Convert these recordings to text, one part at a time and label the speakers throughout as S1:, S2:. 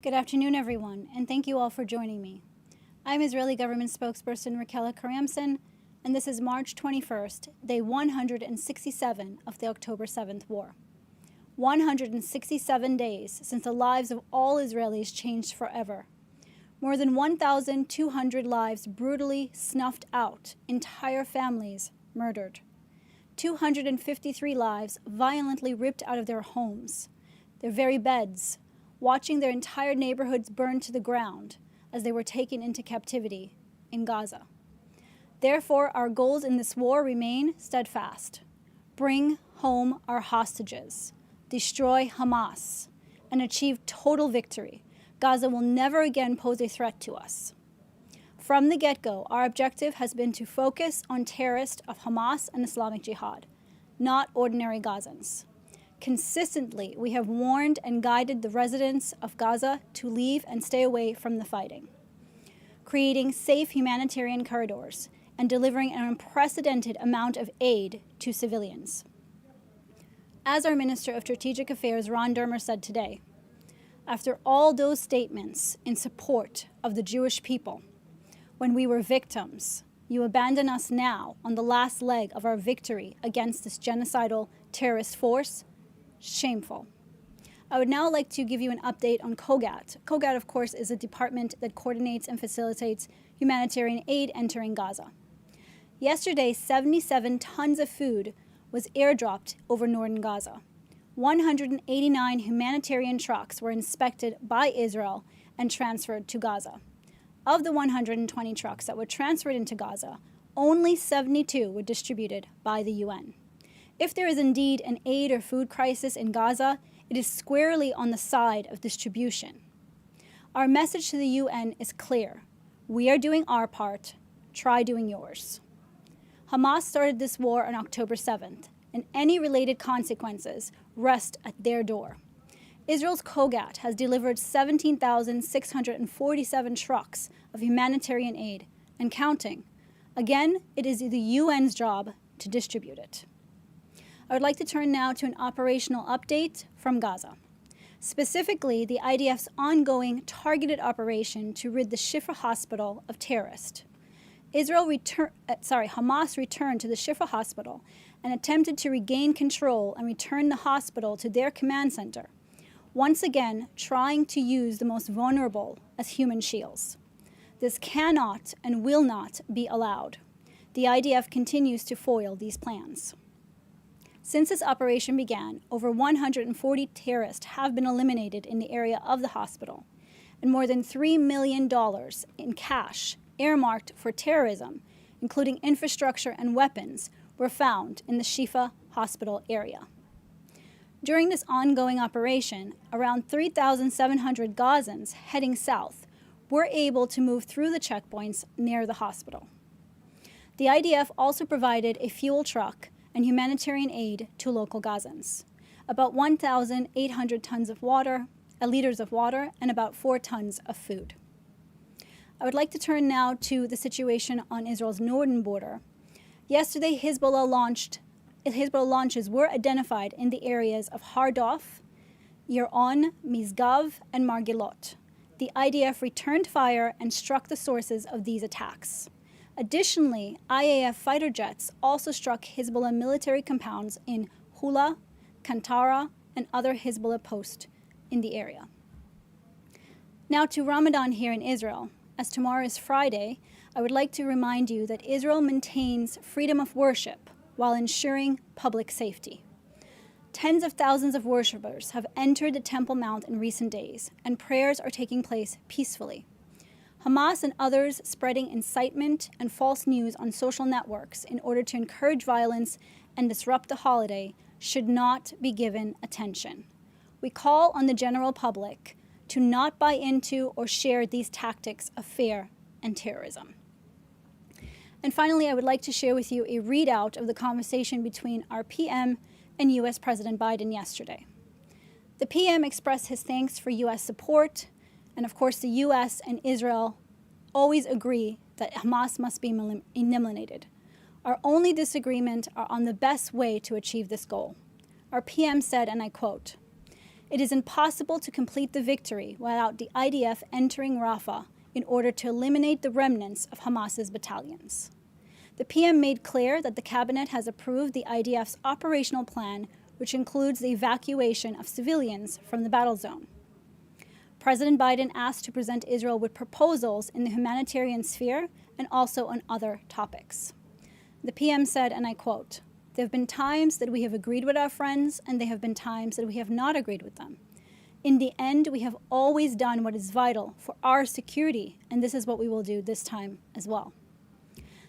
S1: Good afternoon, everyone, and thank you all for joining me. I'm Israeli government spokesperson Rakela Karyamson, and this is March 21st, day 167 of the October 7th war. 167 days since the lives of all Israelis changed forever. More than 1,200 lives brutally snuffed out, entire families murdered. 253 lives violently ripped out of their homes, their very beds, watching their entire neighborhoods burn to the ground as they were taken into captivity in Gaza. Therefore, our goals in this war remain steadfast. Bring home our hostages, destroy Hamas, and achieve total victory. Gaza will never again pose a threat to us. From the get-go, our objective has been to focus on terrorists of Hamas and Islamic Jihad, not ordinary Gazans. Consistently, we have warned and guided the residents of Gaza to leave and stay away from the fighting, creating safe humanitarian corridors and delivering an unprecedented amount of aid to civilians. As our Minister of Strategic Affairs, Ron Dermer, said today, after all those statements in support of the Jewish people, when we were victims, you abandon us now on the last leg of our victory against this genocidal terrorist force. Shameful. I would now like to give you an update on COGAT. COGAT, of course, is a department that coordinates and facilitates humanitarian aid entering Gaza. Yesterday, 77 tons of food was airdropped over northern Gaza. 189 humanitarian trucks were inspected by Israel and transferred to Gaza. Of the 120 trucks that were transferred into Gaza, only 72 were distributed by the UN. If there is indeed an aid or food crisis in Gaza, it is squarely on the side of distribution. Our message to the UN is clear. We are doing our part. Try doing yours. Hamas started this war on October 7th, and any related consequences rest at their door. Israel's COGAT has delivered 17,647 trucks of humanitarian aid and counting. Again, it is the UN's job to distribute it. I would like to turn now to an operational update from Gaza. Specifically, the IDF's ongoing targeted operation to rid the Shifa hospital of terrorists. Hamas returned to the Shifa hospital and attempted to regain control and return the hospital to their command center, once again trying to use the most vulnerable as human shields. This cannot and will not be allowed. The IDF continues to foil these plans. Since this operation began, over 140 terrorists have been eliminated in the area of the hospital, and more than $3 million in cash earmarked for terrorism, including infrastructure and weapons, were found in the Shifa hospital area. During this ongoing operation, around 3,700 Gazans heading south were able to move through the checkpoints near the hospital. The IDF also provided a fuel truck and humanitarian aid to local Gazans, about 1,800 liters of water, and about 4 tons of food. I would like to turn now to the situation on Israel's northern border. Yesterday, Hezbollah launches were identified in the areas of Hardov, Yiron, Misgav, and Margilot. The IDF returned fire and struck the sources of these attacks. Additionally, IAF fighter jets also struck Hezbollah military compounds in Hula, Kantara, and other Hezbollah posts in the area. Now to Ramadan here in Israel. As tomorrow is Friday, I would like to remind you that Israel maintains freedom of worship while ensuring public safety. Tens of thousands of worshippers have entered the Temple Mount in recent days, and prayers are taking place peacefully. Hamas and others spreading incitement and false news on social networks in order to encourage violence and disrupt the holiday should not be given attention. We call on the general public to not buy into or share these tactics of fear and terrorism. And finally, I would like to share with you a readout of the conversation between our PM and U.S. President Biden yesterday. The PM expressed his thanks for U.S. support, and of course the U.S. and Israel always agree that Hamas must be eliminated. Our only disagreement are on the best way to achieve this goal. Our PM said, and I quote, It is impossible to complete the victory without the IDF entering Rafah in order to eliminate the remnants of Hamas's battalions. The PM made clear that the cabinet has approved the IDF's operational plan, which includes the evacuation of civilians from the battle zone. President Biden asked to present Israel with proposals in the humanitarian sphere and also on other topics. The PM said, and I quote, "There have been times that we have agreed with our friends, and there have been times that we have not agreed with them. In the end, we have always done what is vital for our security, and this is what we will do this time as well."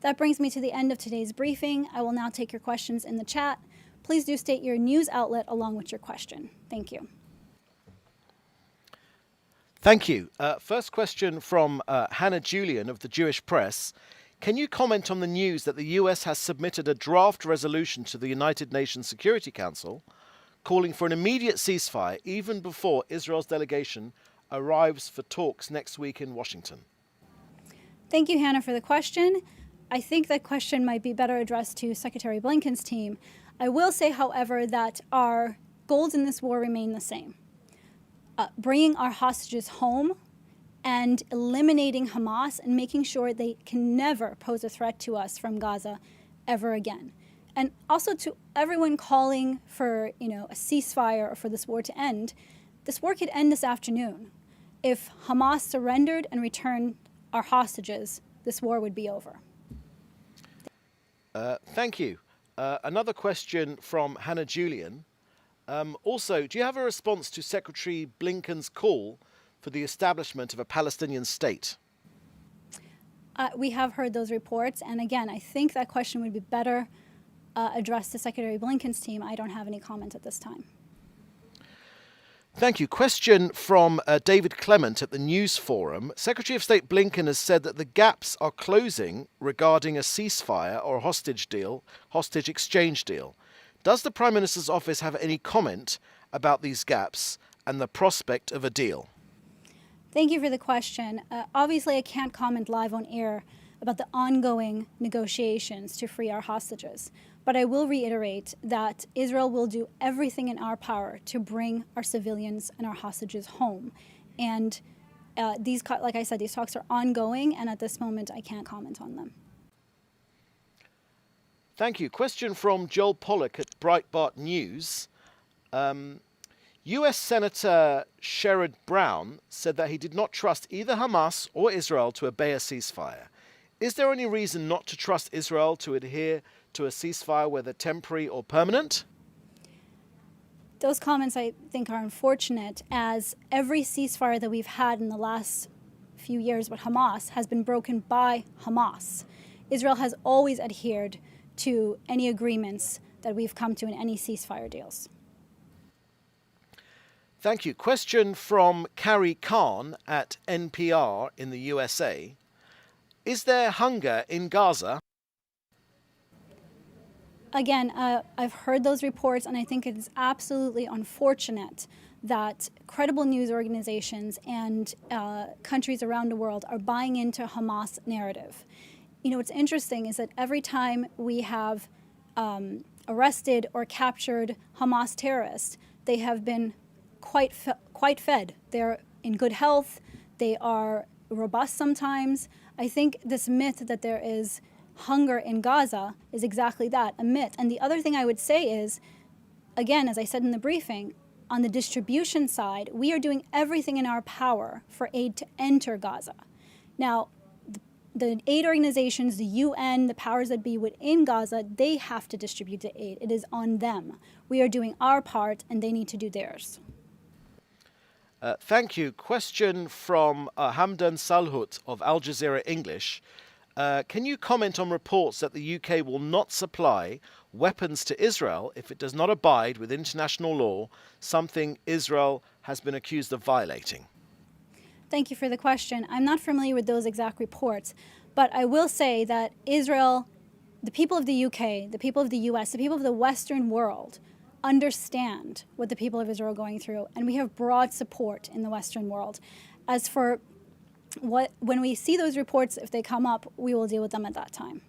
S1: That brings me to the end of today's briefing. I will now take your questions in the chat. Please do state your news outlet along with your question. Thank you.
S2: Thank you. First question from Hannah Julian of the Jewish Press. Can you comment on the news that the US has submitted a draft resolution to the United Nations Security Council calling for an immediate ceasefire even before Israel's delegation arrives for talks next week in Washington?
S1: Thank you, Hannah, for the question. I think that question might be better addressed to Secretary Blinken's team. I will say, however, that our goals in this war remain the same. Bringing our hostages home and eliminating Hamas and making sure they can never pose a threat to us from Gaza ever again. And also to everyone calling for, a ceasefire or for this war to end, this war could end this afternoon. If Hamas surrendered and returned our hostages, this war would be over.
S2: Thank you. Another question from Hannah Julian. Also, do you have a response to Secretary Blinken's call for the establishment of a Palestinian state?
S1: We have heard those reports. And again, I think that question would be better addressed to Secretary Blinken's team. I don't have any comment at this time.
S2: Thank you. Question from David Clement at the News Forum. Secretary of State Blinken has said that the gaps are closing regarding a ceasefire or a hostage exchange deal. Does the Prime Minister's office have any comment about these gaps and the prospect of a deal?
S1: Thank you for the question. Obviously, I can't comment live on air about the ongoing negotiations to free our hostages. But I will reiterate that Israel will do everything in our power to bring our civilians and our hostages home. And like I said, these talks are ongoing, and at this moment, I can't comment on them.
S2: Thank you. Question from Joel Pollack at Breitbart News. US Senator Sherrod Brown said that he did not trust either Hamas or Israel to obey a ceasefire. Is there any reason not to trust Israel to adhere to a ceasefire, whether temporary or permanent?
S1: Those comments, I think, are unfortunate, as every ceasefire that we've had in the last few years with Hamas has been broken by Hamas. Israel has always adhered to any agreements that we've come to in any ceasefire deals.
S2: Thank you. Question from Carrie Khan at NPR in the USA. Is there hunger in Gaza?
S1: Again, I've heard those reports, and I think it is absolutely unfortunate that credible news organizations and countries around the world are buying into Hamas narrative. What's interesting is that every time we have arrested or captured Hamas terrorists, they have been quite fed. They're in good health. They are robust sometimes. I think this myth that there is hunger in Gaza is exactly that, a myth. And the other thing I would say is, again, as I said in the briefing, on the distribution side, we are doing everything in our power for aid to enter Gaza. Now, the aid organizations, the UN, the powers that be within Gaza, they have to distribute the aid. It is on them. We are doing our part, and they need to do theirs.
S2: Thank you. Question from Hamdan Salhut of Al Jazeera English. Can you comment on reports that the UK will not supply weapons to Israel if it does not abide with international law, something Israel has been accused of violating?
S1: Thank you for the question. I'm not familiar with those exact reports, but I will say that Israel, the people of the UK, the people of the US, the people of the Western world understand what the people of Israel are going through, and we have broad support in the Western world. As for when we see those reports, if they come up, we will deal with them at that time.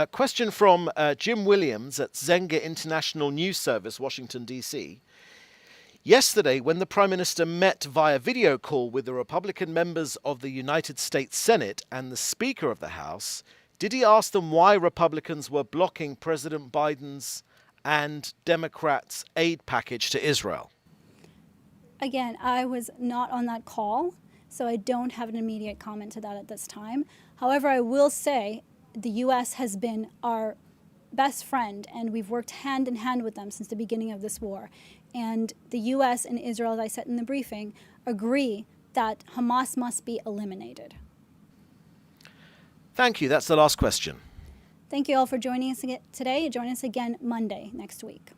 S2: A question from Jim Williams at Zenga International News Service, Washington, D.C. Yesterday, when the Prime Minister met via video call with the Republican members of the United States Senate and the Speaker of the House, did he ask them why Republicans were blocking President Biden's and Democrats' aid package to Israel?
S1: Again, I was not on that call, so I don't have an immediate comment to that at this time. However, I will say the U.S. has been our best friend, and we've worked hand in hand with them since the beginning of this war. And the U.S. and Israel, as I said in the briefing, agree that Hamas must be eliminated.
S2: Thank you. That's the last question.
S1: Thank you all for joining us today. Join us again Monday next week.